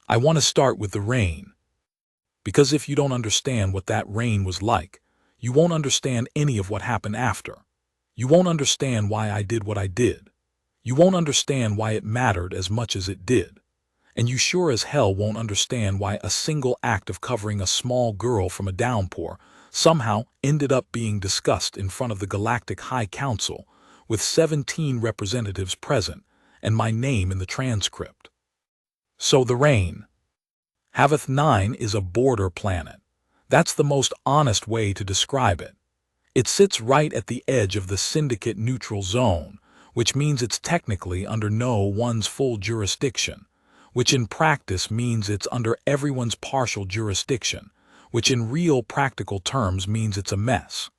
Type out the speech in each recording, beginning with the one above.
I want to start with the rain. Because if you don't understand what that rain was like, you won't understand any of what happened after. You won't understand why I did what I did. You won't understand why it mattered as much as it did. And you sure as hell won't understand why a single act of covering a small girl from a downpour somehow ended up being discussed in front of the Galactic High Council with 17 representatives present and my name in the transcript. So the rain. Haveth 9 is a border planet. That's the most honest way to describe it. It sits right at the edge of the syndicate neutral zone, which means it's technically under no one's full jurisdiction, which in practice means it's under everyone's partial jurisdiction, which in real practical terms means it's a mess.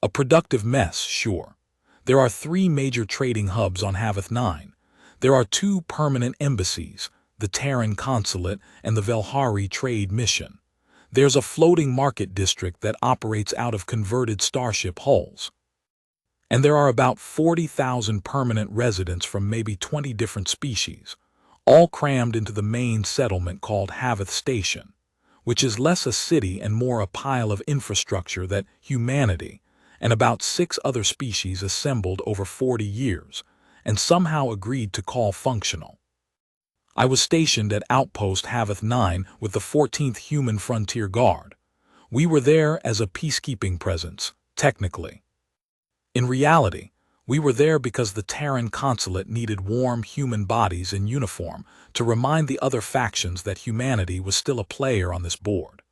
A productive mess, sure. There are 3 major trading hubs on Haveth 9. There are 2 permanent embassies, the Terran Consulate and the Velhari Trade Mission. There's a floating market district that operates out of converted starship hulls. And there are about 40,000 permanent residents from maybe 20 different species, all crammed into the main settlement called Haveth Station, which is less a city and more a pile of infrastructure that humanity and about 6 other species assembled over 40 years and somehow agreed to call functional. I was stationed at Outpost Haveth 9 with the 14th Human Frontier Guard. We were there as a peacekeeping presence, technically. In reality, we were there because the Terran Consulate needed warm human bodies in uniform to remind the other factions that humanity was still a player on this board.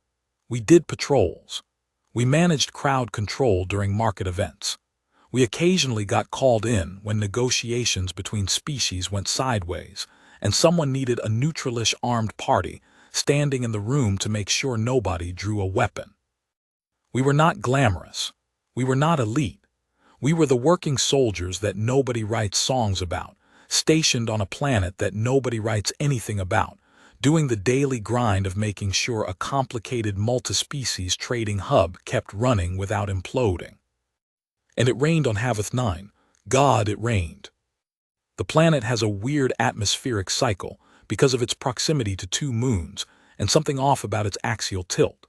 We did patrols. We managed crowd control during market events. We occasionally got called in when negotiations between species went sideways, and someone needed a neutralish armed party standing in the room to make sure nobody drew a weapon. We were not glamorous. We were not elite. We were the working soldiers that nobody writes songs about, stationed on a planet that nobody writes anything about, doing the daily grind of making sure a complicated multi-species trading hub kept running without imploding. And it rained on Haveth 9. God, it rained. The planet has a weird atmospheric cycle because of its proximity to 2 moons and something off about its axial tilt.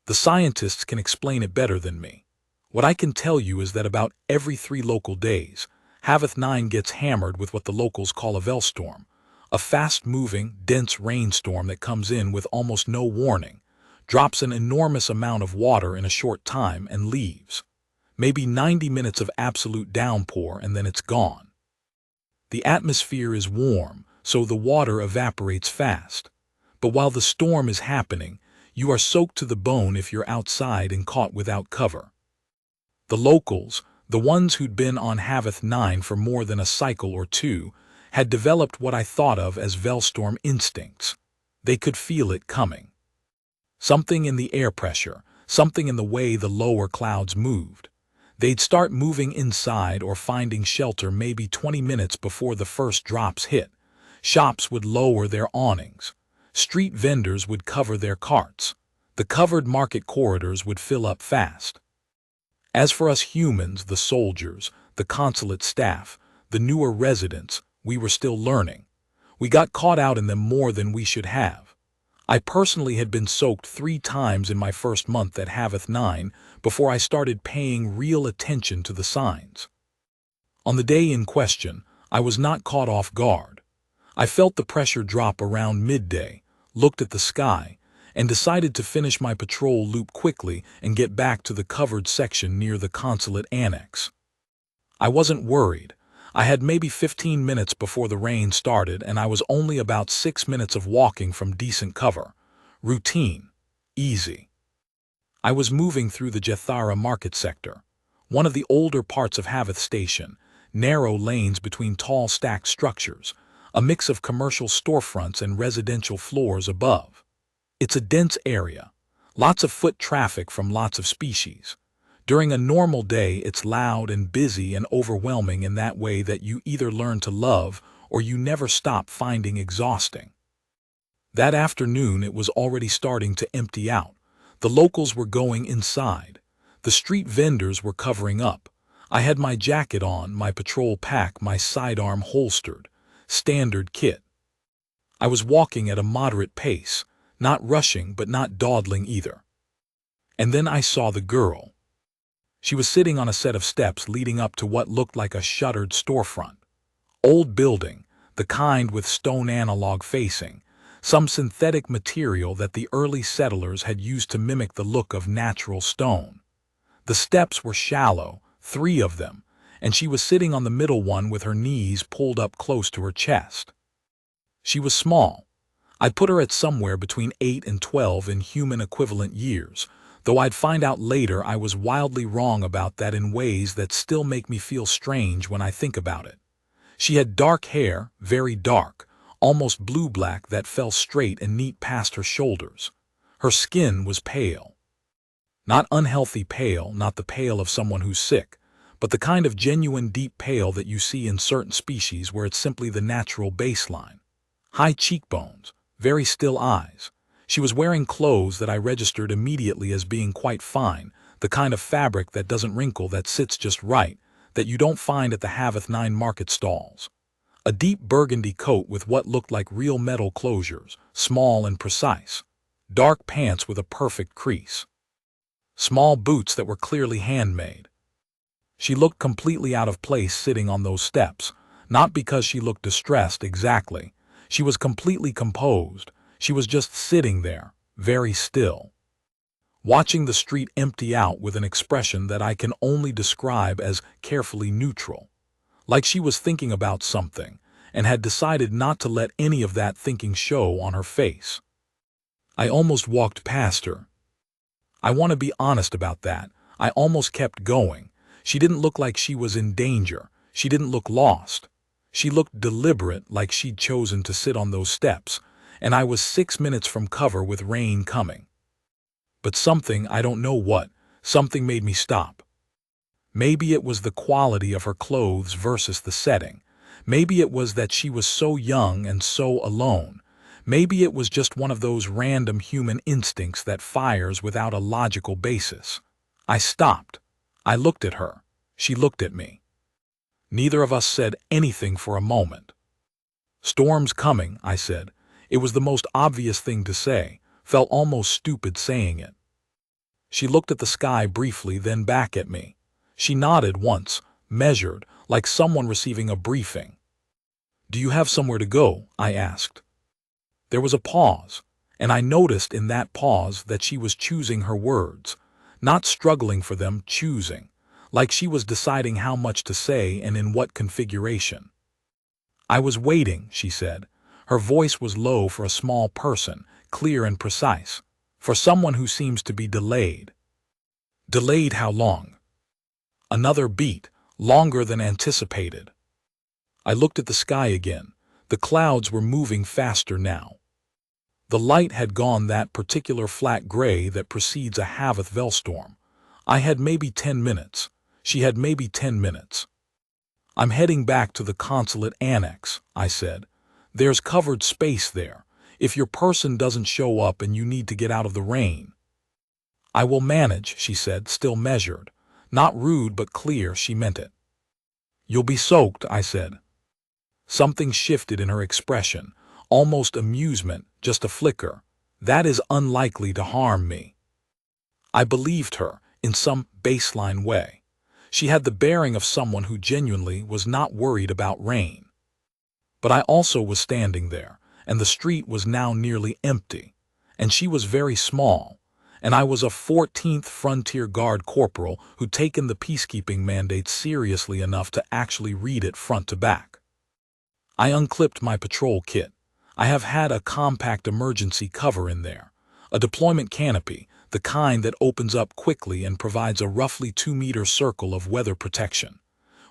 The scientists can explain it better than me. What I can tell you is that about every 3 local days, Haveth 9 gets hammered with what the locals call a Velstorm, a fast-moving, dense rainstorm that comes in with almost no warning, drops an enormous amount of water in a short time and leaves. Maybe 90 minutes of absolute downpour and then it's gone. The atmosphere is warm, so the water evaporates fast. But while the storm is happening, you are soaked to the bone if you're outside and caught without cover. The locals, the ones who'd been on Haveth 9 for more than a cycle or 2, had developed what I thought of as Velstorm instincts. They could feel it coming. Something in the air pressure, something in the way the lower clouds moved. They'd start moving inside or finding shelter maybe 20 minutes before the first drops hit. Shops would lower their awnings. Street vendors would cover their carts. The covered market corridors would fill up fast. As for us humans, the soldiers, the consulate staff, the newer residents, we were still learning. We got caught out in them more than we should have. I personally had been soaked 3 times in my first month at Haveth 9 before I started paying real attention to the signs. On the day in question, I was not caught off guard. I felt the pressure drop around midday, looked at the sky, and decided to finish my patrol loop quickly and get back to the covered section near the consulate annex. I wasn't worried. I had maybe 15 minutes before the rain started and I was only about 6 minutes of walking from decent cover. Routine. Easy. I was moving through the Jethara market sector, one of the older parts of Haveth Station, narrow lanes between tall stacked structures, a mix of commercial storefronts and residential floors above. It's a dense area, lots of foot traffic from lots of species. During a normal day, it's loud and busy and overwhelming in that way that you either learn to love or you never stop finding exhausting. That afternoon, it was already starting to empty out. The locals were going inside. The street vendors were covering up. I had my jacket on, my patrol pack, my sidearm holstered. Standard kit. I was walking at a moderate pace, not rushing but not dawdling either. And then I saw the girl. She was sitting on a set of steps leading up to what looked like a shuttered storefront. Old building, the kind with stone analog facing, some synthetic material that the early settlers had used to mimic the look of natural stone. The steps were shallow, 3 of them, and she was sitting on the middle one with her knees pulled up close to her chest. She was small. I'd put her at somewhere between 8 and 12 in human equivalent years, though I'd find out later I was wildly wrong about that in ways that still make me feel strange when I think about it. She had dark hair, very dark, almost blue-black that fell straight and neat past her shoulders. Her skin was pale. Not unhealthy pale, not the pale of someone who's sick, but the kind of genuine deep pale that you see in certain species where it's simply the natural baseline. High cheekbones, very still eyes. She was wearing clothes that I registered immediately as being quite fine, the kind of fabric that doesn't wrinkle, that sits just right, that you don't find at the Haveth 9 market stalls. A deep burgundy coat with what looked like real metal closures, small and precise. Dark pants with a perfect crease. Small boots that were clearly handmade. She looked completely out of place sitting on those steps, not because she looked distressed exactly. She was completely composed. She was just sitting there, very still, watching the street empty out with an expression that I can only describe as carefully neutral. Like she was thinking about something, and had decided not to let any of that thinking show on her face. I almost walked past her. I want to be honest about that. I almost kept going. She didn't look like she was in danger. She didn't look lost. She looked deliberate, like she'd chosen to sit on those steps, and I was 6 minutes from cover with rain coming. But something, I don't know what, something made me stop. Maybe it was the quality of her clothes versus the setting. Maybe it was that she was so young and so alone. Maybe it was just one of those random human instincts that fires without a logical basis. I stopped. I looked at her. She looked at me. Neither of us said anything for a moment. "Storm's coming," I said. It was the most obvious thing to say, felt almost stupid saying it. She looked at the sky briefly, then back at me. She nodded once, measured, like someone receiving a briefing. "Do you have somewhere to go?" I asked. There was a pause, and I noticed in that pause that she was choosing her words, not struggling for them, choosing, like she was deciding how much to say and in what configuration. "I was waiting," she said. Her voice was low for a small person, clear and precise, for someone who seems to be delayed. "Delayed how long?" Another beat, longer than anticipated. I looked at the sky again. The clouds were moving faster now. The light had gone that particular flat gray that precedes a Haveth Velstorm. I had maybe 10 minutes. She had maybe 10 minutes. "I'm heading back to the consulate annex," I said. "There's covered space there, if your person doesn't show up and you need to get out of the rain." "I will manage," she said, still measured. Not rude but clear, she meant it. "You'll be soaked," I said. Something shifted in her expression, almost amusement, just a flicker. "That is unlikely to harm me." I believed her, in some baseline way. She had the bearing of someone who genuinely was not worried about rain. But I also was standing there, and the street was now nearly empty, and she was very small, and I was a 14th Frontier Guard corporal who'd taken the peacekeeping mandate seriously enough to actually read it front to back. I unclipped my patrol kit. I have had a compact emergency cover in there, a deployment canopy, the kind that opens up quickly and provides a roughly 2-meter circle of weather protection.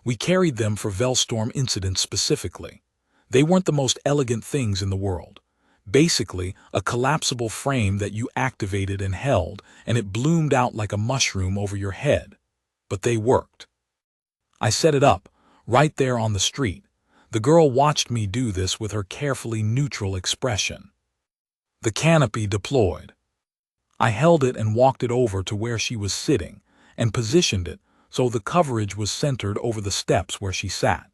We carried them for Velstorm incidents specifically. They weren't the most elegant things in the world. Basically, a collapsible frame that you activated and held, and it bloomed out like a mushroom over your head. But they worked. I set it up, right there on the street. The girl watched me do this with her carefully neutral expression. The canopy deployed. I held it and walked it over to where she was sitting, and positioned it so the coverage was centered over the steps where she sat.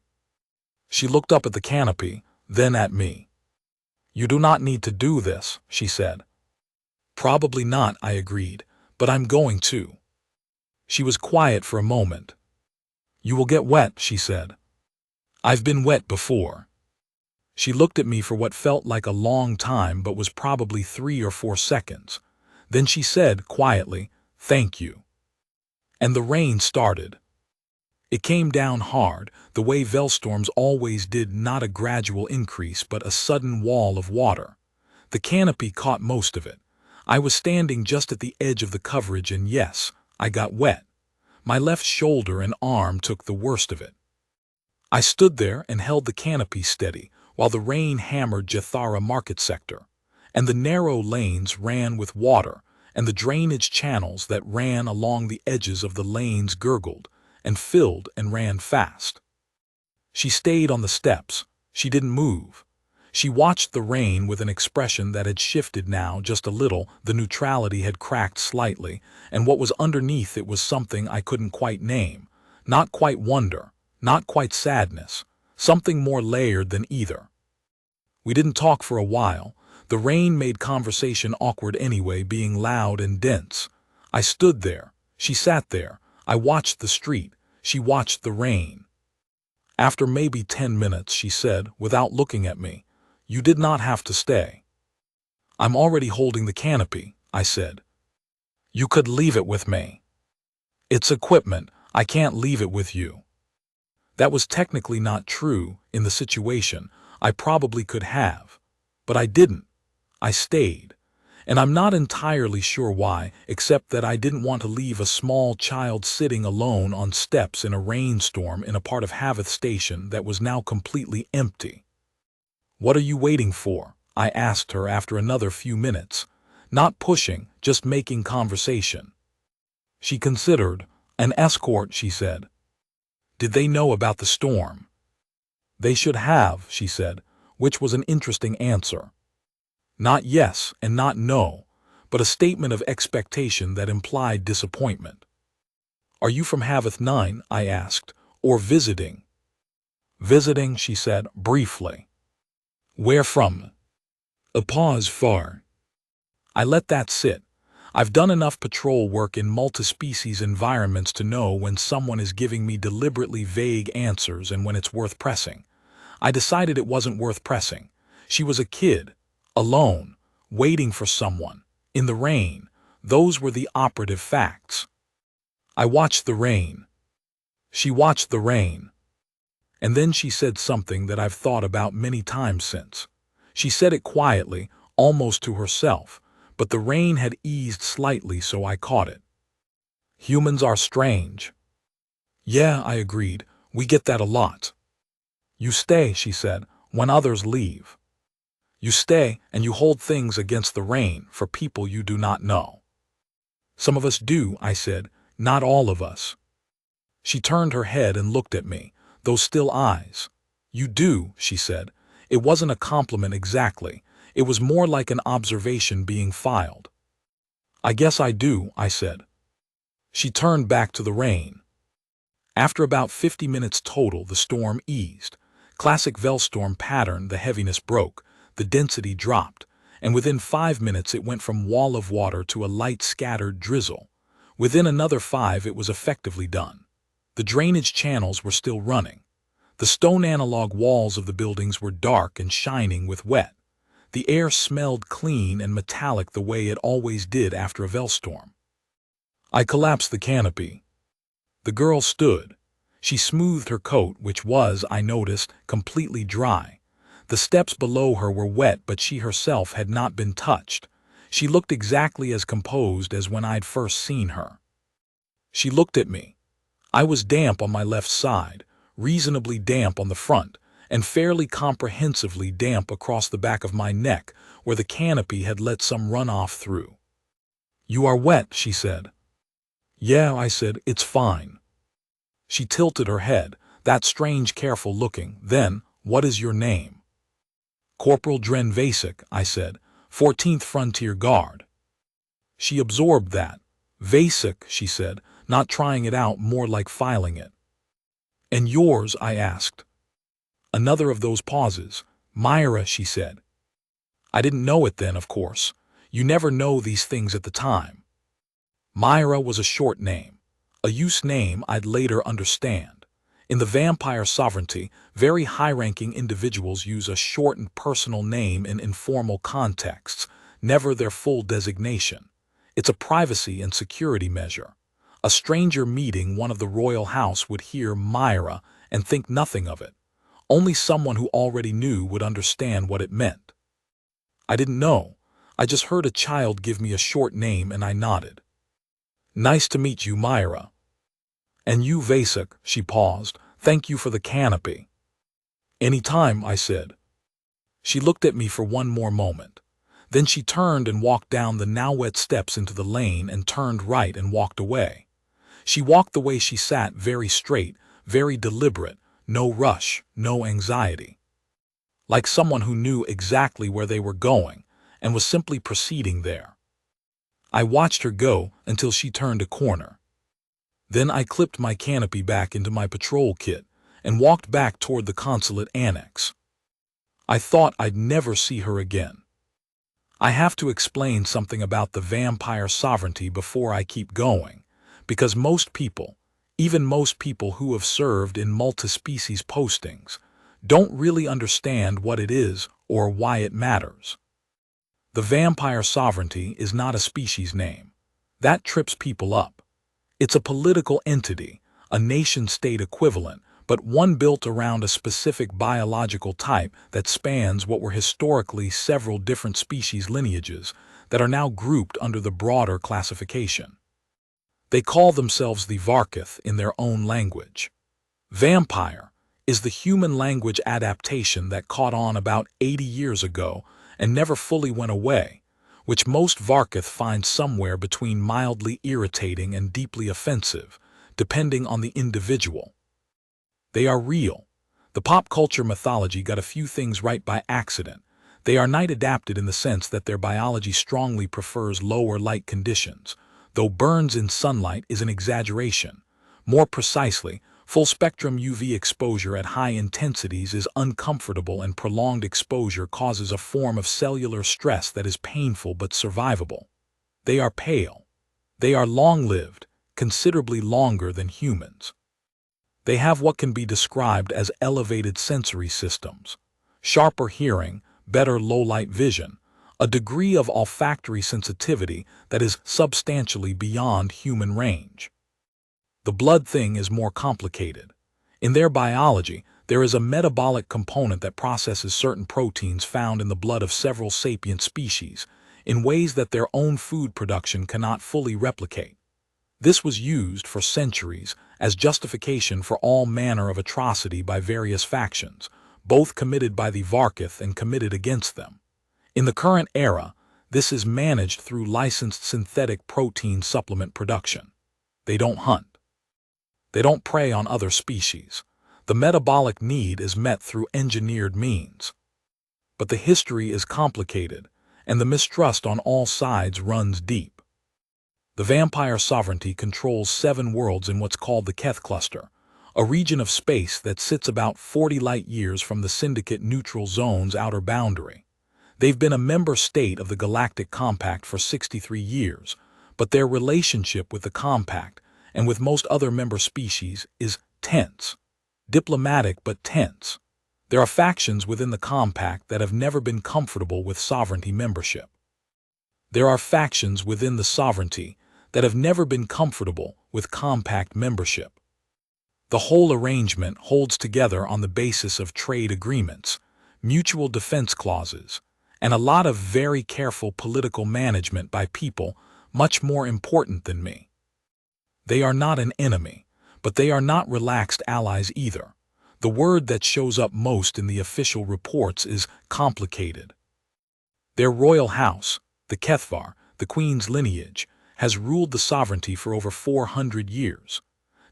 She looked up at the canopy, then at me. You do not need to do this, she said. Probably not, I agreed, but I'm going to. She was quiet for a moment. You will get wet, she said. I've been wet before. She looked at me for what felt like a long time but was probably 3 or 4 seconds. Then she said quietly, "Thank you." And the rain started. It came down hard, the way Velstorms always did, not a gradual increase but a sudden wall of water. The canopy caught most of it. I was standing just at the edge of the coverage and yes, I got wet. My left shoulder and arm took the worst of it. I stood there and held the canopy steady while the rain hammered Keth'Var market sector, and the narrow lanes ran with water, and the drainage channels that ran along the edges of the lanes gurgled and filled and ran fast. She stayed on the steps. She didn't move. She watched the rain with an expression that had shifted now just a little. The neutrality had cracked slightly, and what was underneath it was something I couldn't quite name. Not quite wonder, not quite sadness, something more layered than either. We didn't talk for a while. The rain made conversation awkward anyway, being loud and dense. I stood there. She sat there. I watched the street. She watched the rain. After maybe 10 minutes, she said, without looking at me, "You did not have to stay." "I'm already holding the canopy," I said. "You could leave it with me." "It's equipment. I can't leave it with you." That was technically not true. In the situation, I probably could have. But I didn't. I stayed. And I'm not entirely sure why, except that I didn't want to leave a small child sitting alone on steps in a rainstorm in a part of Keth'vel station that was now completely empty. "What are you waiting for?" I asked her after another few minutes. Not pushing, just making conversation. She considered. "An escort," she said. "Did they know about the storm?" "They should have," she said, which was an interesting answer. Not yes and not no, but a statement of expectation that implied disappointment. "Are you from Keth'vel 9, I asked, "or visiting?" "Visiting," she said, briefly. "Where from?" A pause. "Far." I let that sit. I've done enough patrol work in multi-species environments to know when someone is giving me deliberately vague answers and when it's worth pressing. I decided it wasn't worth pressing. She was a kid, alone, waiting for someone, in the rain. Those were the operative facts. I watched the rain. She watched the rain. And then she said something that I've thought about many times since. She said it quietly, almost to herself, but the rain had eased slightly, so I caught it. "Humans are strange." "Yeah," I agreed. "We get that a lot." "You stay," she said, "when others leave. You stay and you hold things against the rain for people you do not know." "Some of us do," I said, "not all of us." She turned her head and looked at me, those still eyes. "You do," she said. It wasn't a compliment exactly. It was more like an observation being filed. "I guess I do," I said. She turned back to the rain. After about 50 minutes total, the storm eased. Classic Velstorm pattern, the heaviness broke, the density dropped, and within 5 minutes it went from wall of water to a light scattered drizzle. Within another 5 it was effectively done. The drainage channels were still running. The stone analog walls of the buildings were dark and shining with wet. The air smelled clean and metallic the way it always did after a Velstorm. I collapsed the canopy. The girl stood. She smoothed her coat, which was, I noticed, completely dry. The steps below her were wet, but she herself had not been touched. She looked exactly as composed as when I'd first seen her. She looked at me. I was damp on my left side, reasonably damp on the front, and fairly comprehensively damp across the back of my neck, where the canopy had let some runoff through. "You are wet," she said. "Yeah," I said, "it's fine." She tilted her head, that strange careful looking. Then, "What is your name?" "Corporal Dren Vasek," I said, 14th Frontier Guard. She absorbed that. "Vasek," she said, not trying it out, more like filing it. "And yours?" I asked. Another of those pauses. "Myra," she said. I didn't know it then, of course. You never know these things at the time. Myra was a short name, a use name I'd later understand. In the vampire sovereignty, very high-ranking individuals use a shortened personal name in informal contexts, never their full designation. It's a privacy and security measure. A stranger meeting one of the royal house would hear Myra and think nothing of it. Only someone who already knew would understand what it meant. I didn't know. I just heard a child give me a short name and I nodded. Nice to meet you, Myra. And you, Vasek, she paused. Thank you for the canopy. Any time, I said. She looked at me for one more moment. Then she turned and walked down the now wet steps into the lane and turned right and walked away. She walked the way she sat, very straight, very deliberate, no rush, no anxiety. Like someone who knew exactly where they were going and was simply proceeding there. I watched her go until she turned a corner. Then I clipped my canopy back into my patrol kit and walked back toward the consulate annex. I thought I'd never see her again. I have to explain something about the vampire sovereignty before I keep going, because most people, even most people who have served in multi-species postings, don't really understand what it is or why it matters. The vampire sovereignty is not a species name. That trips people up. It's a political entity, a nation-state equivalent, but one built around a specific biological type that spans what were historically several different species lineages that are now grouped under the broader classification. They call themselves the Varketh in their own language. Vampire is the human language adaptation that caught on about 80 years ago and never fully went away, which most Varketh find somewhere between mildly irritating and deeply offensive, depending on the individual. They are real. The pop culture mythology got a few things right by accident. They are night-adapted in the sense that their biology strongly prefers lower light conditions, though burns in sunlight is an exaggeration. More precisely, full-spectrum UV exposure at high intensities is uncomfortable and prolonged exposure causes a form of cellular stress that is painful but survivable. They are pale. They are long-lived, considerably longer than humans. They have what can be described as elevated sensory systems, sharper hearing, better low-light vision, a degree of olfactory sensitivity that is substantially beyond human range. The blood thing is more complicated. In their biology, there is a metabolic component that processes certain proteins found in the blood of several sapient species in ways that their own food production cannot fully replicate. This was used for centuries as justification for all manner of atrocity by various factions, both committed by the Varketh and committed against them. In the current era, this is managed through licensed synthetic protein supplement production. They don't hunt. They don't prey on other species. The metabolic need is met through engineered means. But the history is complicated, and the mistrust on all sides runs deep. The vampire sovereignty controls 7 worlds in what's called the Keth cluster, a region of space that sits about 40 light-years from the Syndicate neutral zone's outer boundary. They've been a member state of the Galactic Compact for 63 years, but their relationship with the Compact and with most other member species is tense. Diplomatic but tense. There are factions within the Compact that have never been comfortable with sovereignty membership. There are factions within the sovereignty that have never been comfortable with Compact membership. The whole arrangement holds together on the basis of trade agreements, mutual defense clauses, and a lot of very careful political management by people much more important than me. They are not an enemy, but they are not relaxed allies either. The word that shows up most in the official reports is complicated. Their royal house, the Keth'Var, the Queen's lineage, has ruled the sovereignty for over 400 years.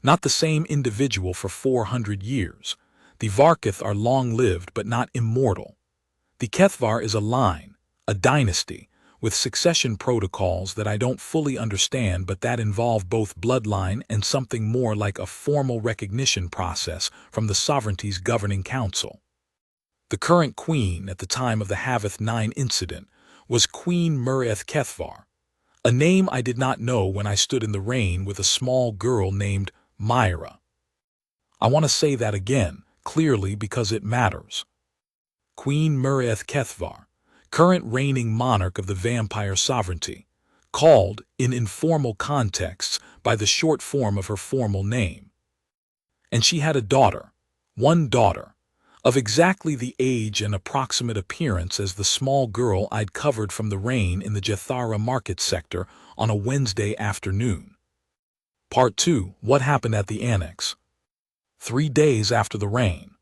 Not the same individual for 400 years. The Varketh are long-lived but not immortal. The Keth'Var is a line, a dynasty, with succession protocols that I don't fully understand but that involve both bloodline and something more like a formal recognition process from the sovereignty's governing council. The current queen at the time of the Haveth 9 incident was Queen Mira'sel Keth'Var, a name I did not know when I stood in the rain with a small girl named Myra. I want to say that again, clearly because it matters. Queen Mira'sel Keth'Var, current reigning monarch of the vampire sovereignty, called, in informal contexts, by the short form of her formal name. And she had a daughter, one daughter, of exactly the age and approximate appearance as the small girl I'd covered from the rain in the Jethara market sector on a Wednesday afternoon. Part 2. What happened at the annex? 3 days after the rain.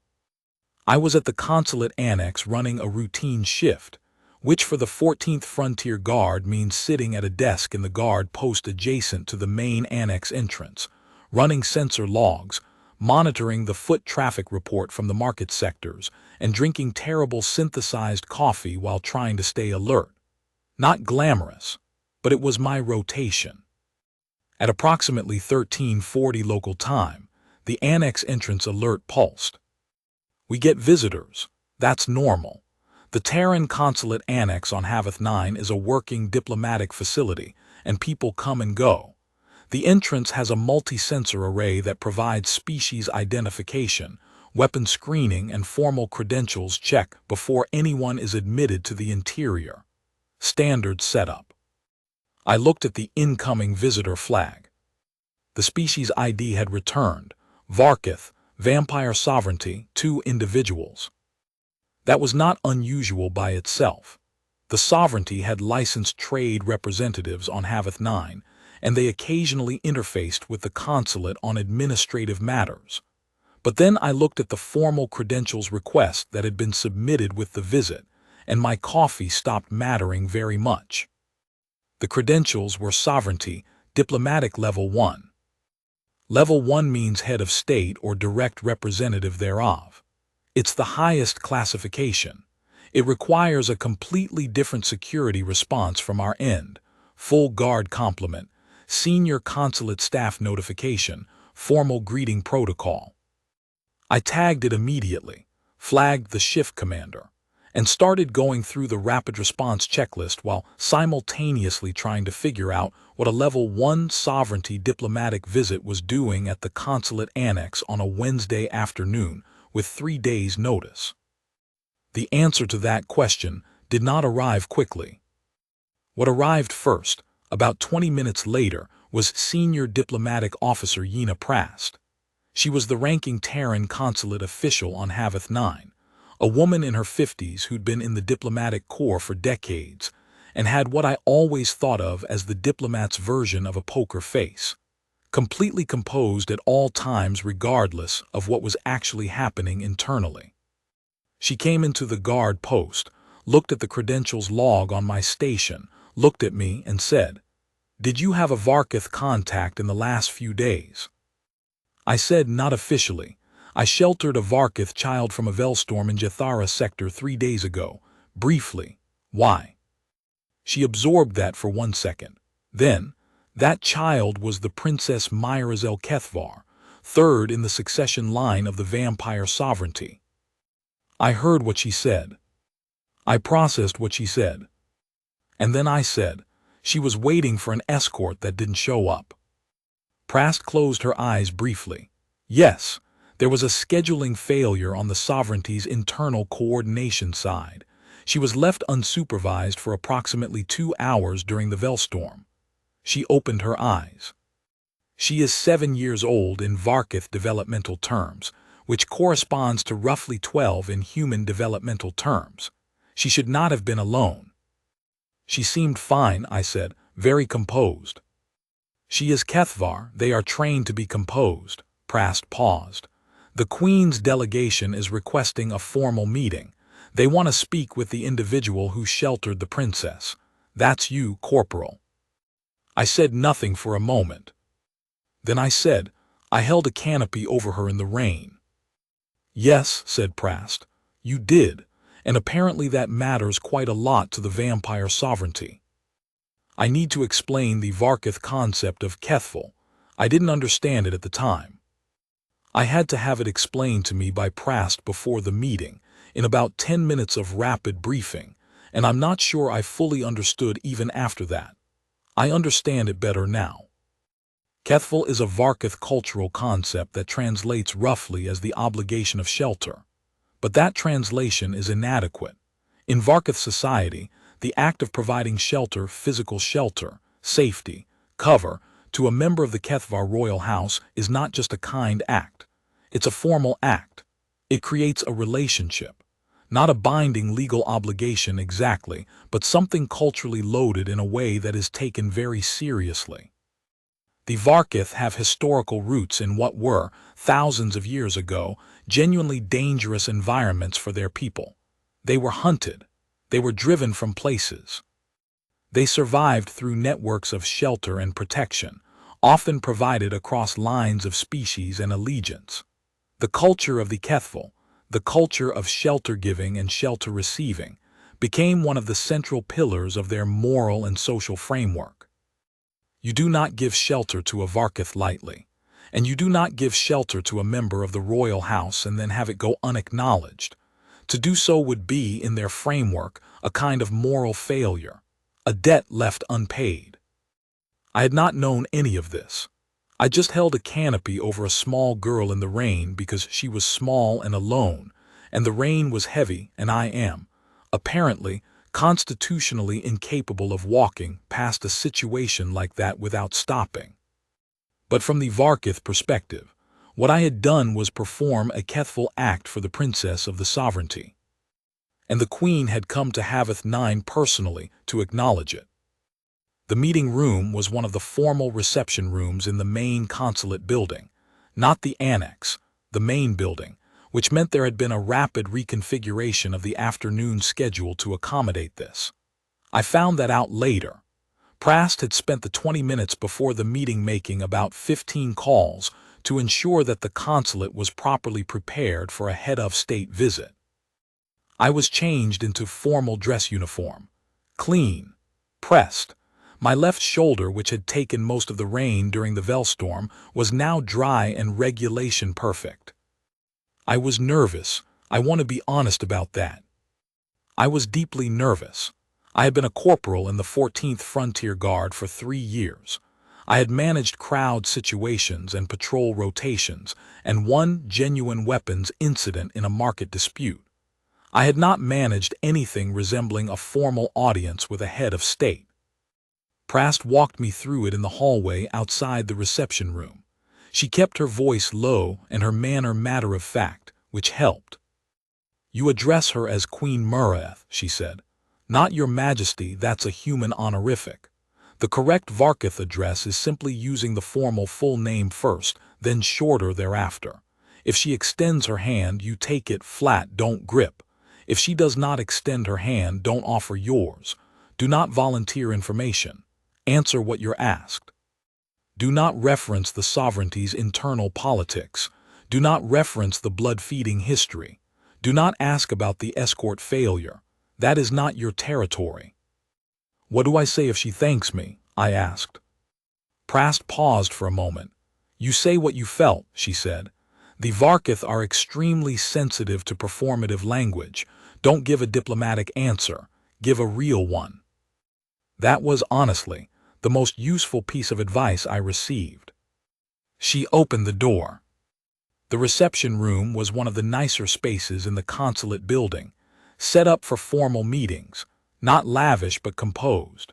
I was at the consulate annex running a routine shift, which for the 14th Frontier Guard means sitting at a desk in the guard post adjacent to the main annex entrance, running sensor logs, monitoring the foot traffic report from the market sectors, and drinking terrible synthesized coffee while trying to stay alert. Not glamorous, but it was my rotation. At approximately 13:40 local time, the annex entrance alert pulsed. We get visitors. That's normal. The Terran Consulate Annex on Haveth 9 is a working diplomatic facility, and people come and go. The entrance has a multi-sensor array that provides species identification, weapon screening, and formal credentials check before anyone is admitted to the interior. Standard setup. I looked at the incoming visitor flag. The species ID had returned. Varketh, Vampire Sovereignty, 2 individuals. That was not unusual by itself. The sovereignty had licensed trade representatives on Haveth 9, and they occasionally interfaced with the consulate on administrative matters. But then I looked at the formal credentials request that had been submitted with the visit, and my coffee stopped mattering very much. The credentials were Sovereignty, Diplomatic Level 1. Level 1 means head of state or direct representative thereof. It's the highest classification. It requires a completely different security response from our end: full guard complement, senior consulate staff notification, formal greeting protocol. I tagged it immediately, flagged the shift commander, and started going through the rapid response checklist while simultaneously trying to figure out what a Level 1 sovereignty diplomatic visit was doing at the consulate annex on a Wednesday afternoon with 3 days' notice. The answer to that question did not arrive quickly. What arrived first, about 20 minutes later, was Senior Diplomatic Officer Yena Prast. She was the ranking Terran consulate official on Haveth 9, a woman in her 50s who'd been in the diplomatic corps for decades and had what I always thought of as the diplomat's version of a poker face, completely composed at all times regardless of what was actually happening internally. She came into the guard post, looked at the credentials log on my station, looked at me and said, "Did you have a Varketh contact in the last few days?" I said, "Not officially. I sheltered a Varketh child from a Velstorm in Jethara sector 3 days ago, briefly. Why?" She absorbed that for 1 second. Then, that child was the Princess Mira'sel Keth'Var, 3rd in the succession line of the vampire sovereignty. I heard what she said. I processed what she said. And then I said, she was waiting for an escort that didn't show up. Prast closed her eyes briefly. Yes, there was a scheduling failure on the sovereignty's internal coordination side. She was left unsupervised for approximately 2 hours during the Velstorm. She opened her eyes. She is 7 years old in Varketh developmental terms, which corresponds to roughly 12 in human developmental terms. She should not have been alone. She seemed fine, I said, very composed. She is Keth'Var, they are trained to be composed. Prast paused. The Queen's delegation is requesting a formal meeting. They want to speak with the individual who sheltered the princess. That's you, Corporal. I said nothing for a moment. Then I said, I held a canopy over her in the rain. Yes, said Prast, you did, and apparently that matters quite a lot to the vampire sovereignty. I need to explain the Varketh concept of Keth'vel. I didn't understand it at the time. I had to have it explained to me by Prast before the meeting. in about 10 minutes of rapid briefing, and I'm not sure I fully understood even after that. I understand it better now. Keth'vel is a Varketh cultural concept that translates roughly as the obligation of shelter. But that translation is inadequate. In Varketh society, the act of providing shelter, physical shelter, safety, cover, to a member of the Keth'Var royal house is not just a kind act. It's a formal act. It creates a relationship. Not a binding legal obligation exactly, but something culturally loaded in a way that is taken very seriously. The Varketh have historical roots in what were, thousands of years ago, genuinely dangerous environments for their people. They were hunted. They were driven from places. They survived through networks of shelter and protection, often provided across lines of species and allegiance. The culture of the Keth'vel, the culture of shelter-giving and shelter-receiving, became one of the central pillars of their moral and social framework. You do not give shelter to a Varketh lightly, and you do not give shelter to a member of the royal house and then have it go unacknowledged. To do so would be, in their framework, a kind of moral failure, a debt left unpaid. I had not known any of this. I just held a canopy over a small girl in the rain because she was small and alone, and the rain was heavy, and I am, apparently, constitutionally incapable of walking past a situation like that without stopping. But from the Varketh perspective, what I had done was perform a Keth'vel act for the princess of the sovereignty. And the queen had come to Haveth 9 personally to acknowledge it. The meeting room was one of the formal reception rooms in the main consulate building, not the annex, the main building, which meant there had been a rapid reconfiguration of the afternoon schedule to accommodate this. I found that out later. Prast had spent the 20 minutes before the meeting making about 15 calls to ensure that the consulate was properly prepared for a head-of-state visit. I was changed into formal dress uniform, clean, pressed. My left shoulder, which had taken most of the rain during the Velstorm, was now dry and regulation perfect. I was nervous. I want to be honest about that. I was deeply nervous. I had been a corporal in the 14th Frontier Guard for 3 years. I had managed crowd situations and patrol rotations, and one genuine weapons incident in a market dispute. I had not managed anything resembling a formal audience with a head of state. Prast walked me through it in the hallway outside the reception room. She kept her voice low and her manner matter-of-fact, which helped. "You address her as Queen Mira'sel," she said. "Not Your Majesty, that's a human honorific. The correct Varketh address is simply using the formal full name first, then shorter thereafter. If she extends her hand, you take it flat, don't grip. If she does not extend her hand, don't offer yours. Do not volunteer information. Answer what you're asked. Do not reference the sovereignty's internal politics. Do not reference the blood-feeding history. Do not ask about the escort failure. That is not your territory." "What do I say if she thanks me?" I asked. Prast paused for a moment. "You say what you felt," she said. "The Varketh are extremely sensitive to performative language. Don't give a diplomatic answer. Give a real one." That was, honestly, the most useful piece of advice I received. She opened the door. The reception room was one of the nicer spaces in the consulate building, set up for formal meetings, not lavish but composed.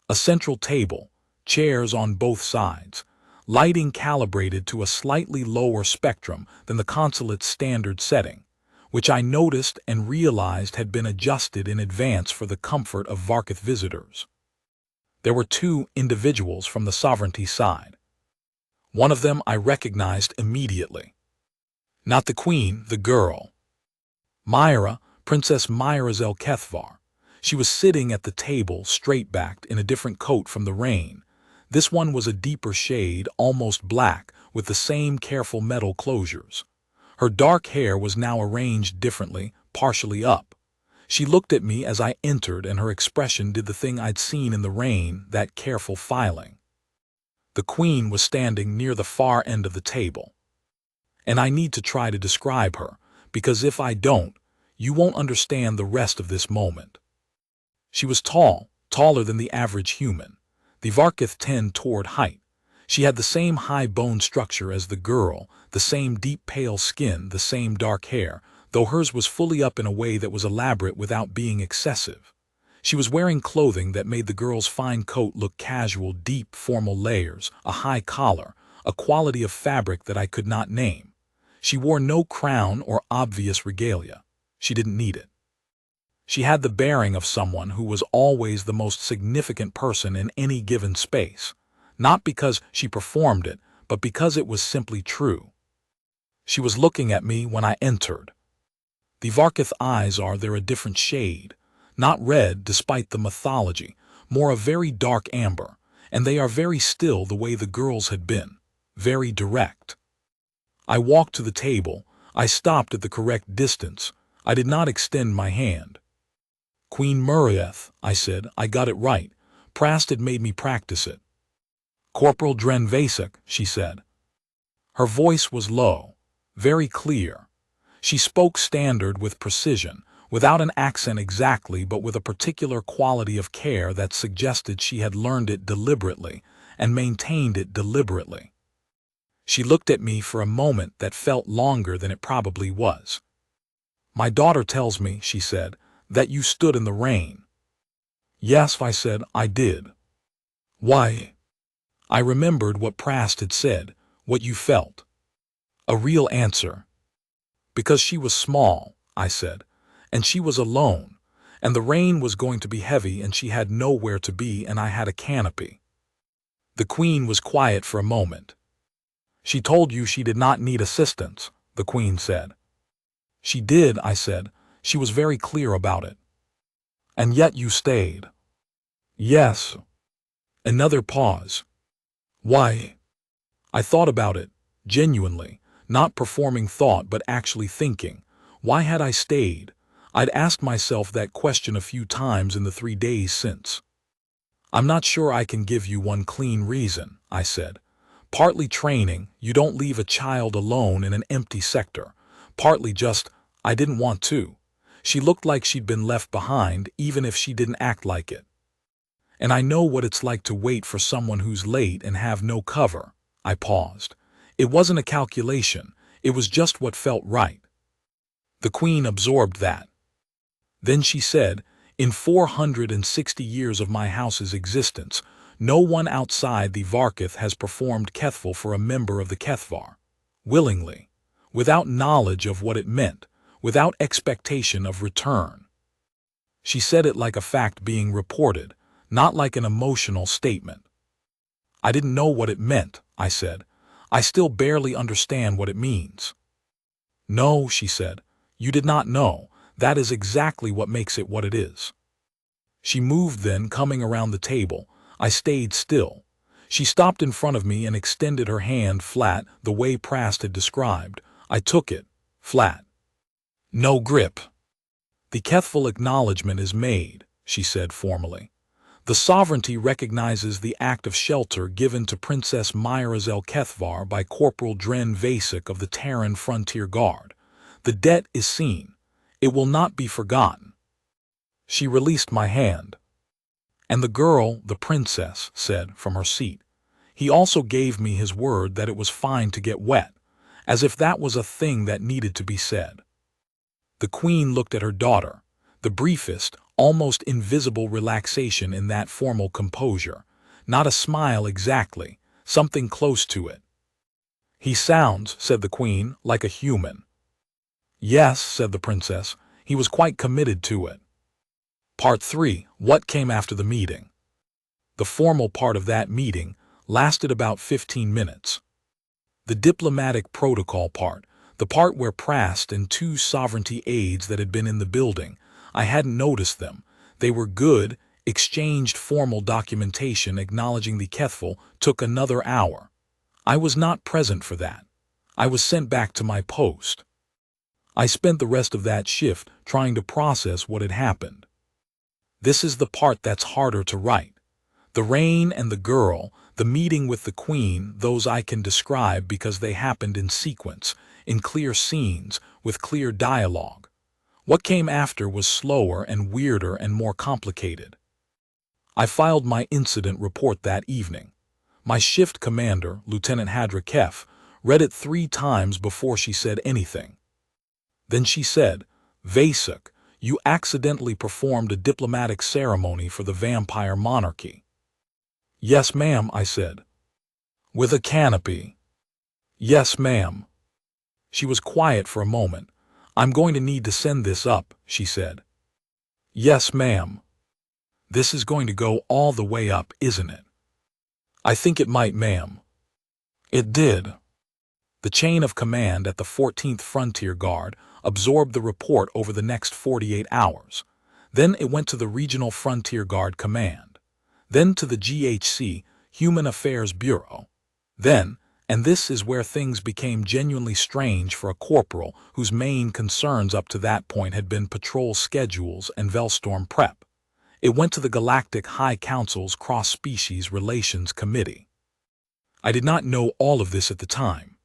A central table, chairs on both sides, lighting calibrated to a slightly lower spectrum than the consulate's standard setting, which I noticed and realized had been adjusted in advance for the comfort of Varketh visitors. There were 2 individuals from the sovereignty side. One of them I recognized immediately. Not the queen, the girl. Myra, Princess Mira'sel Keth'Var. She was sitting at the table, straight-backed, in a different coat from the rain. This one was a deeper shade, almost black, with the same careful metal closures. Her dark hair was now arranged differently, partially up. She looked at me as I entered, and her expression did the thing I'd seen in the rain, that careful filing. The queen was standing near the far end of the table. And I need to try to describe her, because if I don't, You won't understand the rest of this moment. She was tall, taller than the average human. The Varketh tend toward height. She had the same high bone structure as the girl, the same deep pale skin, the same dark hair, though hers was fully up in a way that was elaborate without being excessive. She was wearing clothing that made the girl's fine coat look casual, deep, formal layers, a high collar, a quality of fabric that I could not name. She wore no crown or obvious regalia. She didn't need it. She had the bearing of someone who was always the most significant person in any given space, not because she performed it, but because it was simply true. She was looking at me when I entered. The Varketh eyes are they're a different shade, not red despite the mythology, more a very dark amber, and they are very still the way the girls had been, very direct. I walked to the table. I stopped at the correct distance. I did not extend my hand. Queen Mira'sel, I said, I got it right. Prast had made me practice it. Corporal Dren Vasek, she said. Her voice was low, very clear. She spoke standard with precision, without an accent exactly, but with a particular quality of care that suggested she had learned it deliberately and maintained it deliberately. She looked at me for a moment that felt longer than it probably was. My daughter tells me, she said, that you stood in the rain. Yes, I said, I did. Why? I remembered what Prast had said, what you felt. A real answer. Because she was small, I said, and she was alone, and the rain was going to be heavy and she had nowhere to be and I had a canopy. The Queen was quiet for a moment. She told you she did not need assistance, the Queen said. She did, I said. She was very clear about it. And yet you stayed. Yes. Another pause. Why? I thought about it, genuinely, not performing thought but actually thinking. Why had I stayed? I'd asked myself that question a few times in the 3 days since. I'm not sure I can give you one clean reason, I said. Partly training, you don't leave a child alone in an empty sector. Partly just, I didn't want to. She looked like she'd been left behind, even if she didn't act like it. And I know what it's like to wait for someone who's late and have no cover. I paused. It wasn't a calculation. It was just what felt right. The Queen absorbed that. Then she said, in 460 years of my house's existence, no one outside the Varketh has performed Keth'vel for a member of the Keth'Var. Willingly. Without knowledge of what it meant. Without expectation of return. She said it like a fact being reported, not like an emotional statement. I didn't know what it meant, I said. I still barely understand what it means. No, she said. You did not know. That is exactly what makes it what it is. She moved then, coming around the table. I stayed still. She stopped in front of me and extended her hand flat, the way Prast had described. I took it, flat. No grip. The Keth'vel acknowledgement is made, she said formally. The sovereignty recognizes the act of shelter given to Princess Mira'sel Keth'Var by Corporal Dren Vasek of the Terran Frontier Guard. The debt is seen. It will not be forgotten. She released my hand. And the girl, the princess, said from her seat. He also gave me his word that it was fine to get wet, as if that was a thing that needed to be said. The Queen looked at her daughter, the briefest, almost invisible relaxation in that formal composure. Not a smile exactly, something close to it. He sounds, said the Queen, like a human. Yes, said the princess, he was quite committed to it. Part 3. What came after the meeting? The formal part of that meeting lasted about 15 minutes. The diplomatic protocol part, the part where Prast and 2 sovereignty aides that had been in the building, I hadn't noticed them. They were good, exchanged formal documentation acknowledging the Keth'vel, took another hour. I was not present for that. I was sent back to my post. I spent the rest of that shift trying to process what had happened. This is the part that's harder to write. The rain and the girl, the meeting with the Queen, those I can describe because they happened in sequence, in clear scenes, with clear dialogue. What came after was slower and weirder and more complicated. I filed my incident report that evening. My shift commander, Lieutenant Hadra Kef, read it 3 times before she said anything. Then she said, "Vasek, you accidentally performed a diplomatic ceremony for the vampire monarchy." "Yes, ma'am," I said. "With a canopy?" "Yes, ma'am." She was quiet for a moment. "I'm going to need to send this up," she said. "Yes, ma'am." "This is going to go all the way up, isn't it?" "I think it might, ma'am." It did. The chain of command at the 14th Frontier Guard absorbed the report over the next 48 hours. Then it went to the Regional Frontier Guard Command. Then to the GHC, Human Affairs Bureau. Then, and this is where things became genuinely strange for a corporal whose main concerns up to that point had been patrol schedules and Velstorm prep. It went to the Galactic High Council's Cross-Species Relations Committee. I did not know all of this at the time.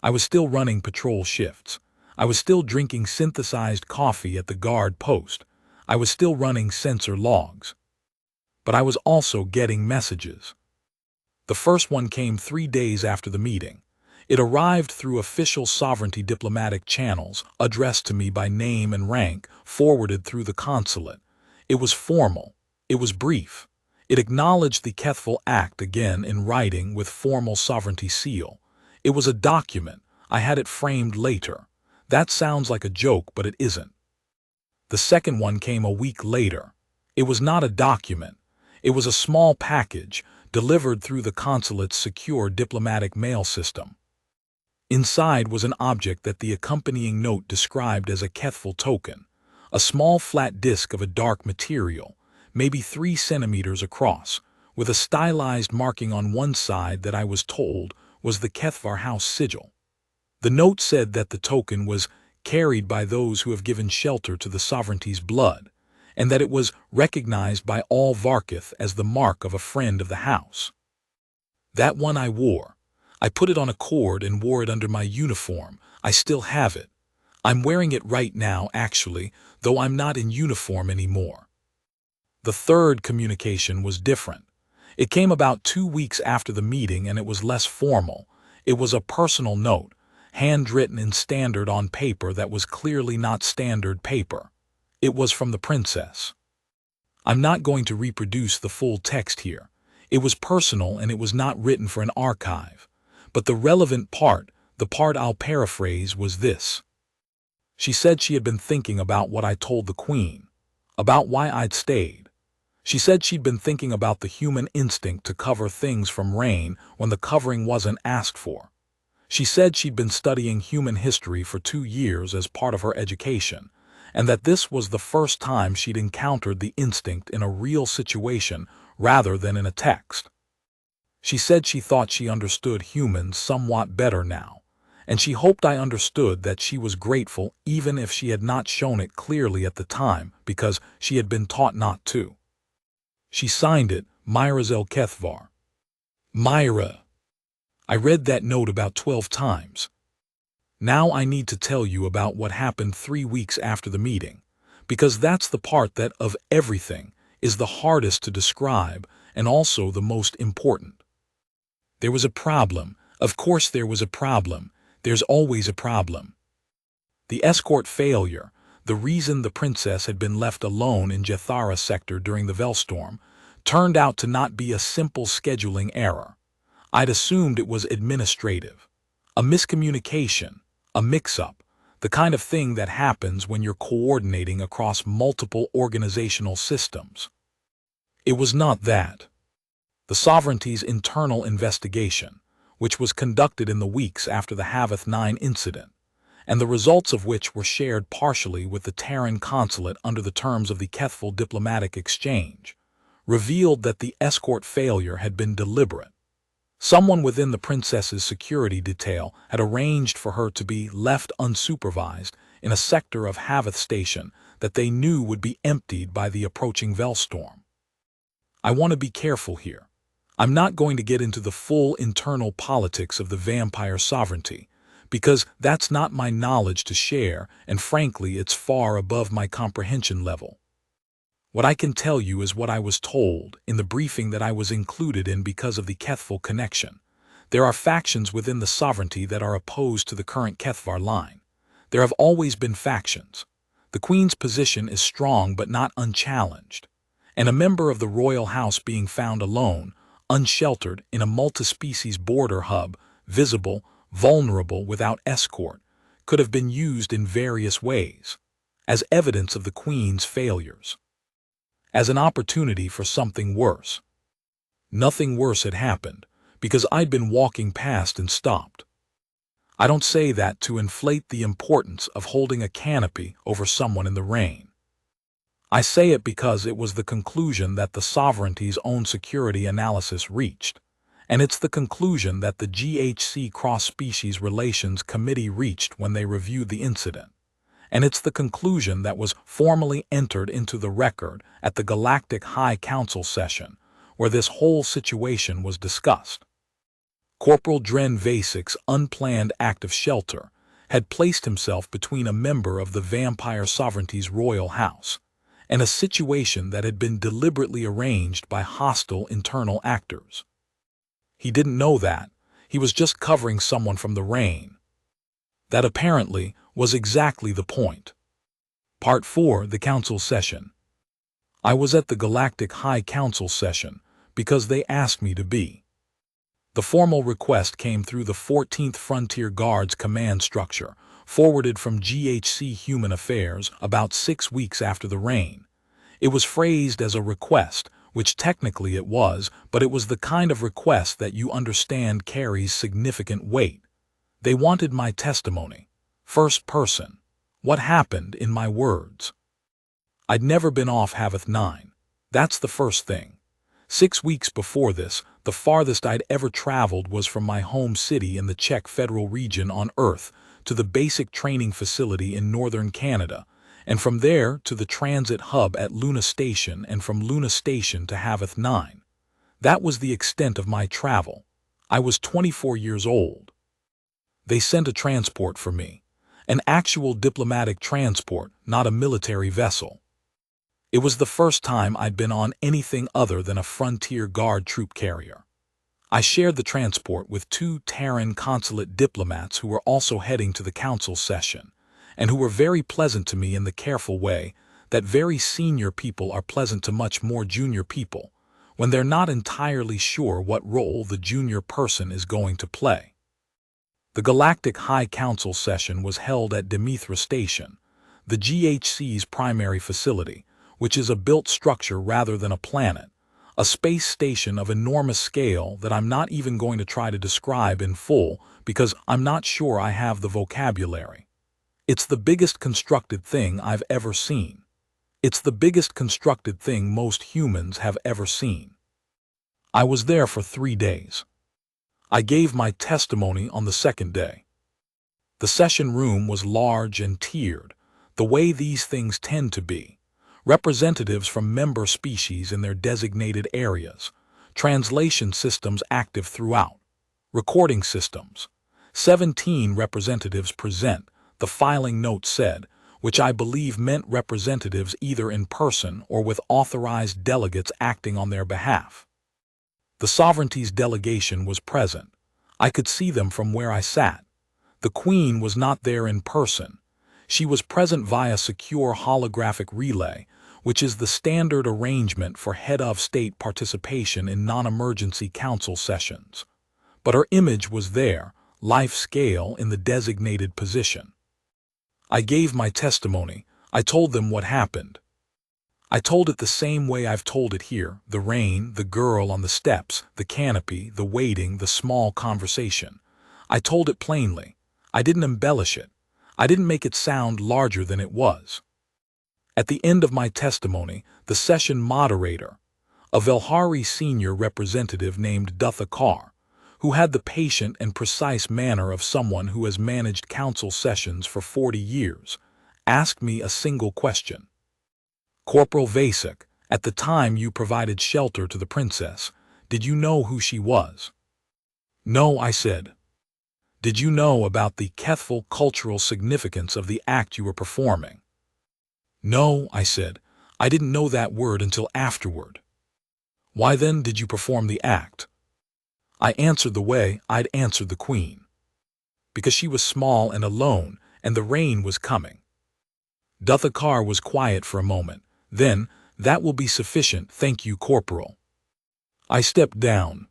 I was still running patrol shifts. I was still drinking synthesized coffee at the guard post. I was still running sensor logs. But I was also getting messages. The first one came 3 days after the meeting. It arrived through official sovereignty diplomatic channels, addressed to me by name and rank, forwarded through the consulate. It was formal. It was brief. It acknowledged the Keth'vel Act again in writing with formal sovereignty seal. It was a document. I had it framed later. That sounds like a joke, but it isn't. The second one came a week later. It was not a document. It was a small package, delivered through the consulate's secure diplomatic mail system. Inside was an object that the accompanying note described as a Keth'vel token, a small flat disk of a dark material, maybe 3 centimeters across, with a stylized marking on one side that I was told was the Keth'Var house sigil. The note said that the token was carried by those who have given shelter to the sovereignty's blood, and that it was recognized by all Varketh as the mark of a friend of the house. That one I wore. I put it on a cord and wore it under my uniform. I still have it. I'm wearing it right now, actually, though I'm not in uniform anymore. The third communication was different. It came about 2 weeks after the meeting, and it was less formal. It was a personal note, handwritten in standard on paper that was clearly not standard paper. It was from the princess. I'm not going to reproduce the full text here. It was personal and it was not written for an archive. But the relevant part, the part I'll paraphrase, was this. She said she had been thinking about what I told the Queen, about why I'd stayed. She said she'd been thinking about the human instinct to cover things from rain when the covering wasn't asked for. She said she'd been studying human history for 2 years as part of her education, and that this was the first time she'd encountered the instinct in a real situation rather than in a text. She said she thought she understood humans somewhat better now, and she hoped I understood that she was grateful even if she had not shown it clearly at the time because she had been taught not to. She signed it, Mira'sel Keth'Var. Myra. I read that note about 12 times. Now I need to tell you about what happened 3 weeks after the meeting, because that's the part that, of everything, is the hardest to describe and also the most important. There was a problem. Of course there was a problem. There's always a problem. The escort failure, the reason the princess had been left alone in Jethara sector during the Velstorm, turned out to not be a simple scheduling error. I'd assumed it was administrative. A miscommunication, a mix-up, the kind of thing that happens when you're coordinating across multiple organizational systems. It was not that. The sovereignty's internal investigation, which was conducted in the weeks after the Haveth 9 incident, and the results of which were shared partially with the Terran consulate under the terms of the Keth'vel diplomatic exchange, revealed that the escort failure had been deliberate. Someone within the princess's security detail had arranged for her to be left unsupervised in a sector of Haveth Station that they knew would be emptied by the approaching Velstorm. I want to be careful here. I'm not going to get into the full internal politics of the vampire sovereignty, because that's not my knowledge to share, and frankly, it's far above my comprehension level. What I can tell you is what I was told in the briefing that I was included in because of the Keth'vel connection. There are factions within the sovereignty that are opposed to the current Keth'Var line. There have always been factions. The Queen's position is strong but not unchallenged. And a member of the royal house being found alone, unsheltered, in a multi-species border hub, visible, vulnerable, without escort, could have been used in various ways, as evidence of the Queen's failures, as an opportunity for something worse. Nothing worse had happened, because I'd been walking past and stopped. I don't say that to inflate the importance of holding a canopy over someone in the rain. I say it because it was the conclusion that the sovereignty's own security analysis reached, and it's the conclusion that the GHC Cross-Species Relations Committee reached when they reviewed the incident, and it's the conclusion that was formally entered into the record at the Galactic High Council session, where this whole situation was discussed. Corporal Dren Vasek's unplanned act of shelter had placed himself between a member of the Vampire Sovereignty's royal house and a situation that had been deliberately arranged by hostile internal actors. He didn't know that. He was just covering someone from the rain. That apparently was exactly the point. Part 4, the Council Session. I was at the Galactic High Council session because they asked me to be. The formal request came through the 14th Frontier Guards command structure, forwarded from GHC Human Affairs about 6 weeks after the rain. It was phrased as a request, which technically it was, but it was the kind of request that you understand carries significant weight. They wanted my testimony, first person, what happened in my words. I'd never been off Haveth 9. That's the first thing. 6 weeks before this, the farthest I'd ever traveled was from my home city in the Czech Federal Region on Earth to the basic training facility in northern Canada, and from there to the transit hub at Luna Station, and from Luna Station to Haveth 9. That was the extent of my travel. I was 24 years old. They sent a transport for me, an actual diplomatic transport, not a military vessel. It was the first time I'd been on anything other than a Frontier Guard troop carrier. I shared the transport with 2 Terran consulate diplomats who were also heading to the council session, and who were very pleasant to me in the careful way that very senior people are pleasant to much more junior people when they're not entirely sure what role the junior person is going to play. The Galactic High Council session was held at Demithra Station, the GHC's primary facility, which is a built structure rather than a planet, a space station of enormous scale that I'm not even going to try to describe in full because I'm not sure I have the vocabulary. It's the biggest constructed thing I've ever seen. It's the biggest constructed thing most humans have ever seen. I was there for 3 days. I gave my testimony on the second day. The session room was large and tiered, the way these things tend to be. Representatives from member species in their designated areas, translation systems active throughout, recording systems. 17 representatives present, the filing note said, which I believe meant representatives either in person or with authorized delegates acting on their behalf. The sovereignty's delegation was present. I could see them from where I sat. The Queen was not there in person. She was present via secure holographic relay, which is the standard arrangement for head of state participation in non-emergency council sessions. But her image was there, life-scale, in the designated position. I gave my testimony. I told them what happened. I told it the same way I've told it here: the rain, the girl on the steps, the canopy, the waiting, the small conversation. I told it plainly. I didn't embellish it. I didn't make it sound larger than it was. At the end of my testimony, the session moderator, a Velhari senior representative named Dutha Carr, who had the patient and precise manner of someone who has managed council sessions for 40 years, asked me a single question. Corporal Vasek, at the time you provided shelter to the princess, did you know who she was? No, I said. Did you know about the Keth'vel cultural significance of the act you were performing? No, I said. I didn't know that word until afterward. Why then did you perform the act? I answered the way I'd answered the queen. Because she was small and alone, and the rain was coming. Keth'Var was quiet for a moment. Then, that will be sufficient, thank you, Corporal. I stepped down.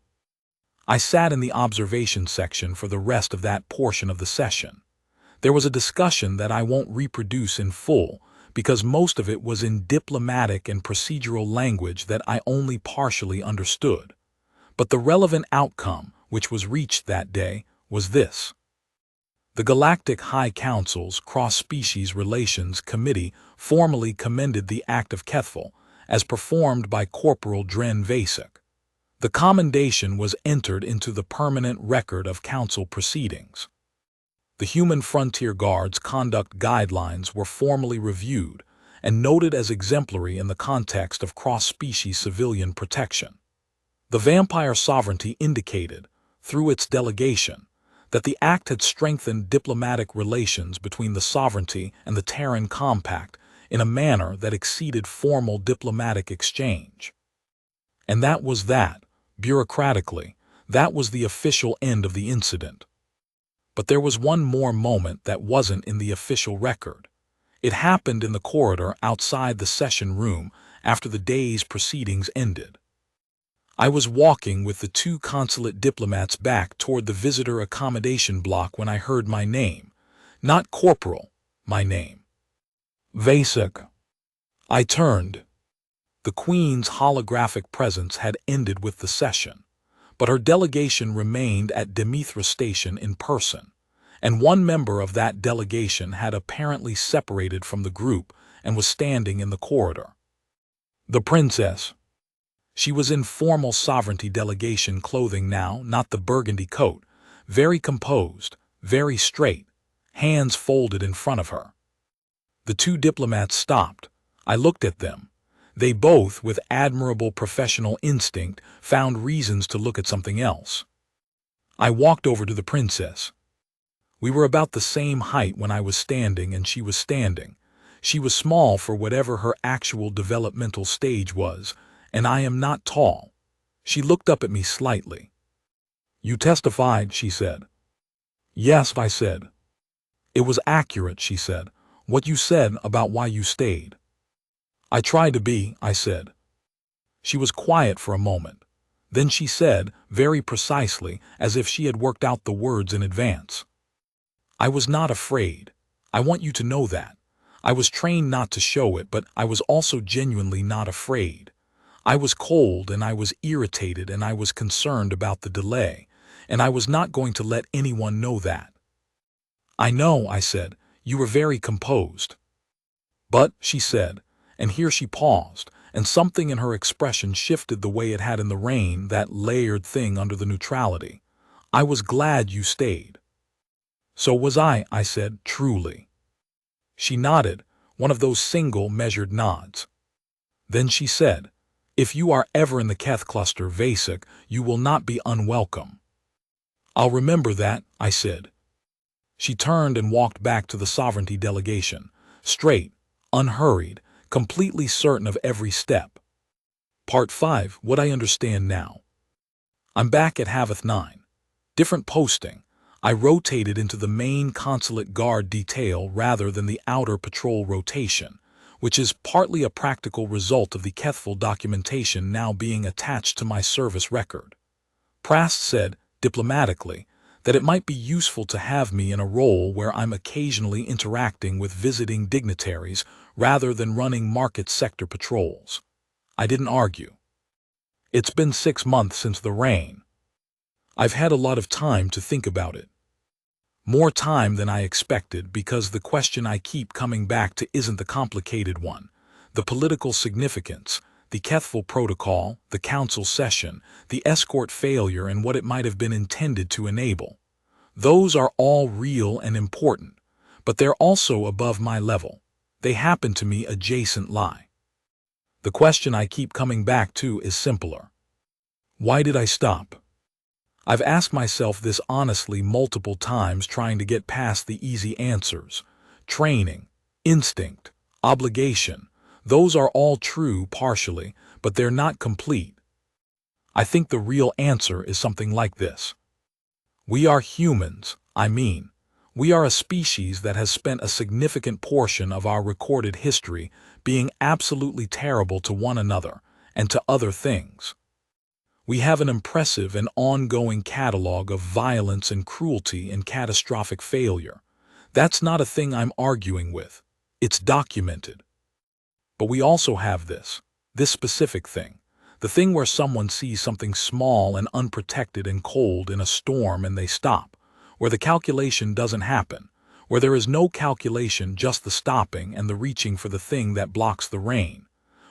I sat in the observation section for the rest of that portion of the session. There was a discussion that I won't reproduce in full, because most of it was in diplomatic and procedural language that I only partially understood. But the relevant outcome, which was reached that day, was this. The Galactic High Council's Cross-Species Relations Committee formally commended the Act of Keth'vel as performed by Corporal Dren Vasek. The commendation was entered into the permanent record of Council proceedings. The Human Frontier Guard's conduct guidelines were formally reviewed and noted as exemplary in the context of cross-species civilian protection. The Vampire Sovereignty indicated, through its delegation, that the act had strengthened diplomatic relations between the Sovereignty and the Terran Compact in a manner that exceeded formal diplomatic exchange. And that was that, bureaucratically, that was the official end of the incident. But there was one more moment that wasn't in the official record. It happened in the corridor outside the session room after the day's proceedings ended. I was walking with the two consulate diplomats back toward the visitor accommodation block when I heard my name. Not Corporal, my name. Vasek. I turned. The Queen's holographic presence had ended with the session, but her delegation remained at Demithra Station in person, and one member of that delegation had apparently separated from the group and was standing in the corridor. The princess. She was in formal sovereignty delegation clothing now, not the burgundy coat, very composed, very straight, hands folded in front of her. The two diplomats stopped. I looked at them. They both, with admirable professional instinct, found reasons to look at something else. I walked over to the princess. We were about the same height when I was standing and she was standing. She was small for whatever her actual developmental stage was, and I am not tall. She looked up at me slightly. You testified, she said. Yes, I said. It was accurate, she said, what you said about why you stayed. I tried to be, I said. She was quiet for a moment. Then she said, very precisely, as if she had worked out the words in advance. I was not afraid. I want you to know that. I was trained not to show it, but I was also genuinely not afraid. I was cold and I was irritated and I was concerned about the delay, and I was not going to let anyone know that. I know, I said, you were very composed. But, she said, and here she paused, and something in her expression shifted the way it had in the rain, that layered thing under the neutrality. I was glad you stayed. So was I said, truly. She nodded, one of those single, measured nods. Then she said, if you are ever in the Keth cluster, Vasek, you will not be unwelcome. I'll remember that, I said. She turned and walked back to the sovereignty delegation, straight, unhurried, completely certain of every step. Part 5, what I understand now. I'm back at Haveth 9. Different posting. I rotated into the main consulate guard detail rather than the outer patrol rotation, which is partly a practical result of the Keth'vel documentation now being attached to my service record. Prast said, diplomatically, that it might be useful to have me in a role where I'm occasionally interacting with visiting dignitaries rather than running market sector patrols. I didn't argue. It's been 6 months since the rain. I've had a lot of time to think about it. More time than I expected, because the question I keep coming back to isn't the complicated one. The political significance, the Keth'vel protocol, the council session, the escort failure, and what it might have been intended to enable. Those are all real and important, but they're also above my level. They happen to me adjacent lie. The question I keep coming back to is simpler. Why did I stop? I've asked myself this honestly multiple times, trying to get past the easy answers. Training, instinct, obligation, those are all true partially, but they're not complete. I think the real answer is something like this. We are humans, we are a species that has spent a significant portion of our recorded history being absolutely terrible to one another and to other things. We have an impressive and ongoing catalog of violence and cruelty and catastrophic failure. That's not a thing I'm arguing with. It's documented. But we also have this specific thing. The thing where someone sees something small and unprotected and cold in a storm and they stop, where the calculation doesn't happen, where there is no calculation, just the stopping and the reaching for the thing that blocks the rain.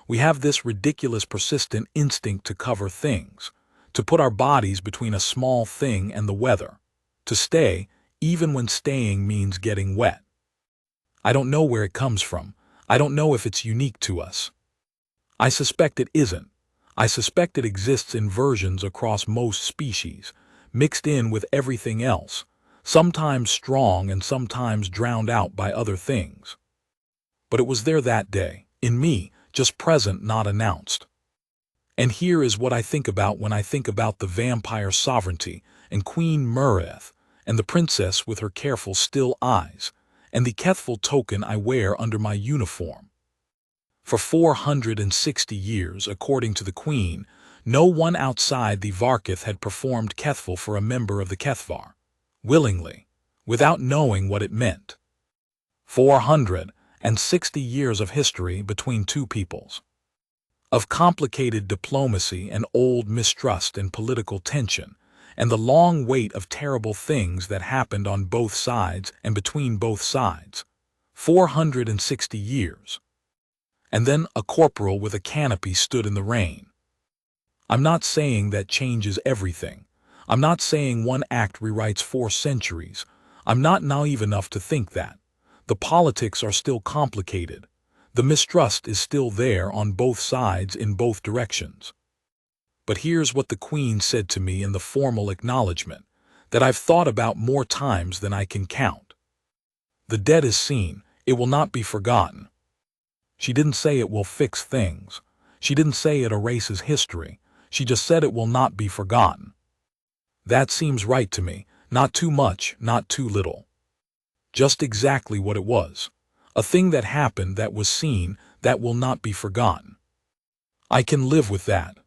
We have this ridiculous persistent instinct to cover things, to put our bodies between a small thing and the weather, to stay, even when staying means getting wet. I don't know where it comes from. I don't know if it's unique to us. I suspect it isn't. I suspect it exists in versions across most species, mixed in with everything else, sometimes strong and sometimes drowned out by other things. But it was there that day, in me, just present, not announced. And here is what I think about when I think about the vampire sovereignty and Queen Mira'sel and the princess with her careful still eyes and the Keth'vel token I wear under my uniform. For 460 years, according to the Queen, no one outside the Varketh had performed Keth'vel for a member of the Keth'Var, willingly, without knowing what it meant. 460 years of history between two peoples, of complicated diplomacy and old mistrust and political tension, and the long wait of terrible things that happened on both sides and between both sides. 460 years. And then a corporal with a canopy stood in the rain. I'm not saying that changes everything. I'm not saying one act rewrites 4 centuries. I'm not naive enough to think that. The politics are still complicated. The mistrust is still there on both sides in both directions. But here's what the Queen said to me in the formal acknowledgement that I've thought about more times than I can count. The dead is seen, it will not be forgotten. She didn't say it will fix things. She didn't say it erases history. She just said it will not be forgotten. That seems right to me, not too much, not too little. Just exactly what it was. A thing that happened, that was seen, that will not be forgotten. I can live with that.